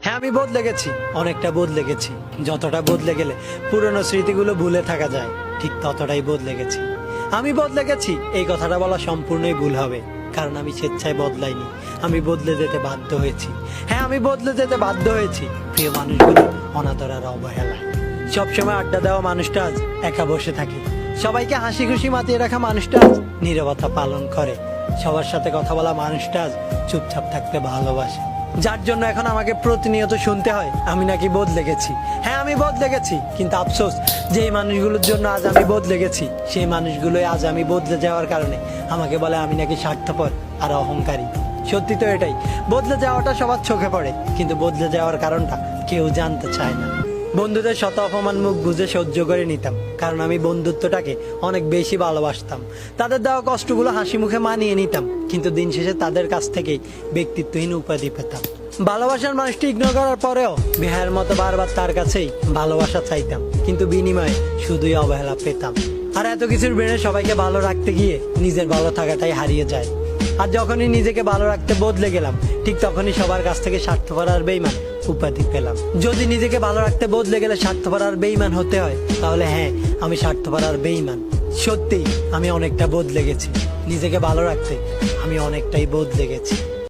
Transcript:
হ্যাঁ, আমি বদলে গেছি, অনেকটা বদলে গেছি। যতটা বদলে গেলে পুরনো স্মৃতিগুলো ভুলে থাকা যায়, ঠিক ততটাই বদলে গেছি। আমি বদলে গেছি এই কথাটা বলা সম্পূর্ণই ভুল হবে, কারণ আমি স্বেচ্ছায় বদলাইনি, আমি বদলে যেতে বাধ্য হয়েছি। হ্যাঁ, আমি বদলে যেতে বাধ্য হয়েছি প্রিয় মানুষগুলো অনাদর আর অবহেলায়। সবসময় আড্ডা দেওয়া মানুষটা আজ একা বসে থাকে, সবাইকে হাসি খুশি মাতিয়ে রাখা মানুষটা আজ নীরবতা পালন করে, সবার সাথে কথা বলা মানুষটা আজ চুপচাপ থাকতে ভালোবাসে। যার জন্য এখন আমাকে প্রতিনিয়ত শুনতে হয় আমি নাকি বদলে গেছি। হ্যাঁ, আমি বদলে গেছি, কিন্তু আফসোস যেই মানুষগুলোর জন্য আজ আমি বদলে গেছি, সেই মানুষগুলোই আজ আমি বদলে যাওয়ার কারণে আমাকে বলে আমি নাকি স্বার্থপর আর অহংকারী। সত্যি তো এটাই, বদলে যাওয়াটা সবার চোখে পড়ে, কিন্তু বদলে যাওয়ার কারণটা কেউ জানতে চায় না। বন্ধুদের শত অপমান মুখ বুঝে সহ্য করে নিতাম, কারণ আমি বন্ধুত্বটাকে অনেক বেশি ভালোবাসতাম। তাদের দেওয়া কষ্টগুলো হাসি মুখে মানিয়ে নিতাম, কিন্তু দিন শেষে তাদের কাছ থেকেই ব্যক্তিত্বহীন উপাধি পেতাম। ভালোবাসার মানুষটি ইগনোর করার পরেও বেহায়ের মতো বারবার তার কাছেই ভালোবাসা চাইতাম, কিন্তু বিনিময়ে শুধুই অবহেলা পেতাম। আর এত কিছুর ব্রেনে সবাইকে ভালো রাখতে গিয়ে নিজের ভালো থাকাটাই হারিয়ে যায়। আর যখনই নিজেকে ভালো রাখতে বদলে গেলাম, ঠিক তখনই সবার কাছ থেকে স্বার্থপর আর বেইমান উপাধি পেলাম। যদি নিজেকে ভালো রাখতে বদলে গেলে স্বার্থপর আর বেইমান হতে হয়, তাহলে হ্যাঁ, আমি স্বার্থপর আর বেইমান। সত্যি আমি অনেকটা বদলে গেছি, নিজেকে ভালো রাখতে আমি অনেকটাই বদলে গেছি।